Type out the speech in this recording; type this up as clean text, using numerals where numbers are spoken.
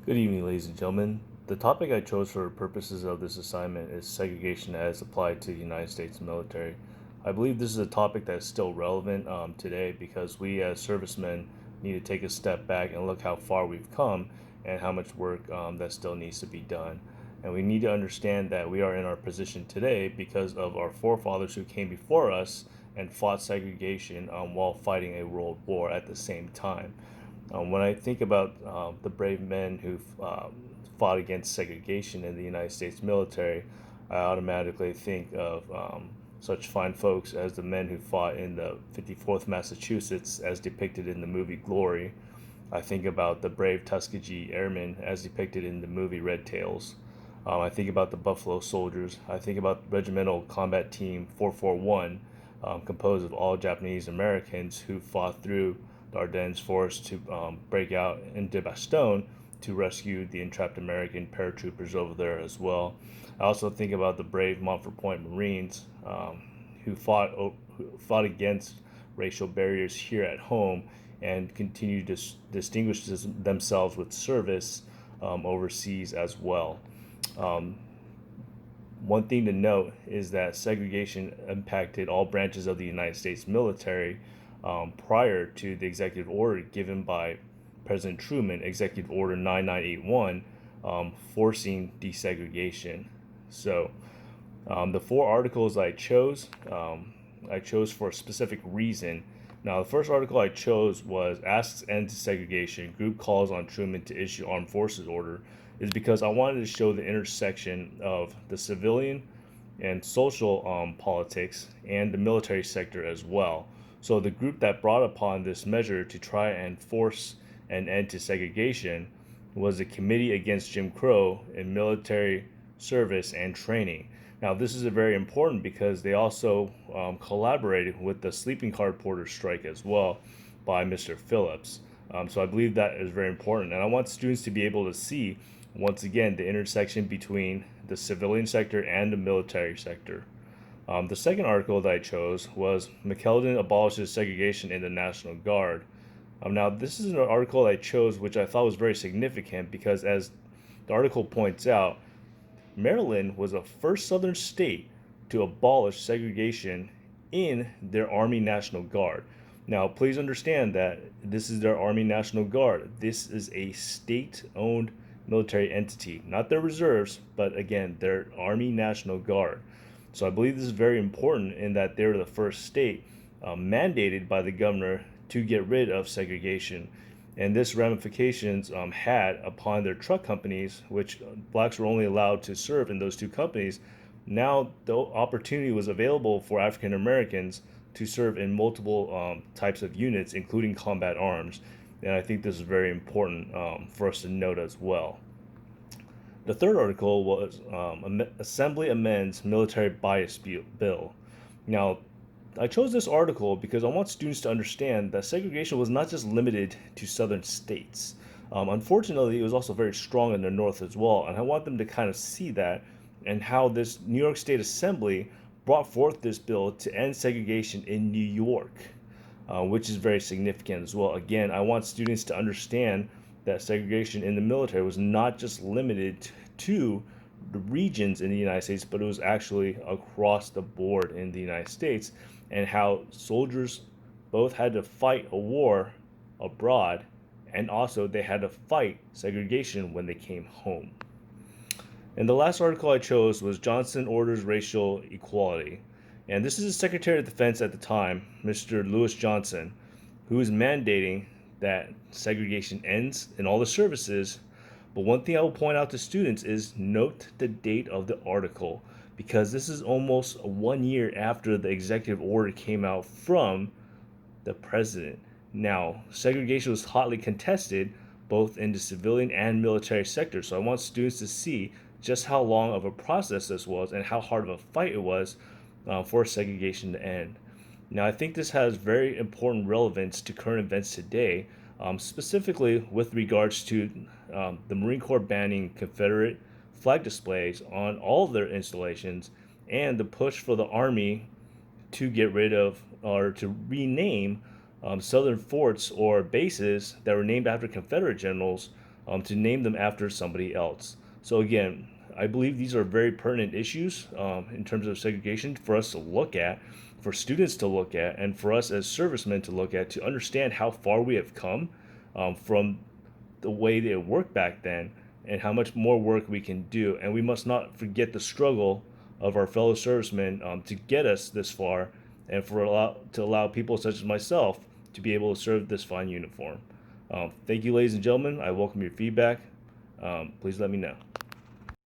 Good evening, ladies and gentlemen. The topic I chose for purposes of this assignment is segregation as applied to the United States military. I believe this is a topic that is still relevant today because we as servicemen need to take a step back and look how far we've come and how much work that still needs to be done. And we need to understand that we are in our position today because of our forefathers who came before us and fought segregation while fighting a world war at the same time. When I think about the brave men who fought against segregation in the United States military, I automatically think of such fine folks as the men who fought in the 54th Massachusetts, as depicted in the movie Glory. I think about the brave Tuskegee Airmen, as depicted in the movie Red Tails. I think about the Buffalo Soldiers. I think about Regimental Combat Team 441, composed of all Japanese Americans who fought through the Ardennes forest to break out into Bastogne to rescue the entrapped American paratroopers over there as well. I also think about the brave Montfort Point Marines who fought against racial barriers here at home and continue to distinguish themselves with service overseas as well. Um, One thing to note is that segregation impacted all branches of the United States military prior to the executive order given by President Truman, Executive Order 9981, forcing desegregation. So, the four articles I chose for a specific reason. Now, the first article I chose was Asks End to Segregation, Group Calls on Truman to Issue Armed Forces Order, is because I wanted to show the intersection of the civilian and social politics and the military sector as well. So, the group that brought upon this measure to try and force an end to segregation was the Committee Against Jim Crow in Military Service and Training. Now, this is a very important because they also collaborated with the sleeping car porter strike as well by Mr. Phillips. So I believe that is very important. And I want students to be able to see, once again, the intersection between the civilian sector and the military sector. The second article that I chose was McKeldin Abolishes Segregation in the National Guard. Now, this is an article I chose which I thought was very significant because, as the article points out, Maryland was the first Southern state to abolish segregation in their Army National Guard. Now, please understand that this is their Army National Guard. This is a state owned military entity, not their reserves, but again, their Army National Guard. So I believe this is very important in that they're the first state mandated by the governor to get rid of segregation. And this ramifications had upon their truck companies, which blacks were only allowed to serve in those two companies. Now the opportunity was available for African Americans to serve in multiple types of units, including combat arms. And I think this is very important for us to note as well. The third article was Assembly Amends Military Bias Bill. Now, I chose this article because I want students to understand that segregation was not just limited to southern states. Unfortunately, it was also very strong in the north as well, and I want them to kind of see that and how this New York State Assembly brought forth this bill to end segregation in New York, which is very significant as well. Again, I want students to understand that segregation in the military was not just limited to the regions in the United States, but it was actually across the board in the United States, and how soldiers both had to fight a war abroad and also they had to fight segregation when they came home. And the last article I chose was Johnson Orders Racial Equality. And this is the Secretary of Defense at the time, Mr. Lewis Johnson, who is mandating that segregation ends in all the services. But one thing I will point out to students is note the date of the article because this is almost 1 year after the executive order came out from the president. Now, segregation was hotly contested both in the civilian and military sector. So I want students to see just how long of a process this was and how hard of a fight it was for segregation to end. Now, I think this has very important relevance to current events today, specifically with regards to the Marine Corps banning Confederate flag displays on all of their installations and the push for the Army to get rid of or to rename southern forts or bases that were named after Confederate generals to name them after somebody else. So again, I believe these are very pertinent issues in terms of segregation for us to look at, for students to look at, and for us as servicemen to look at, to understand how far we have come from the way they worked back then and how much more work we can do. And we must not forget the struggle of our fellow servicemen to get us this far, and to allow people such as myself to be able to serve this fine uniform. Thank you, ladies and gentlemen. I welcome your feedback. Please let me know.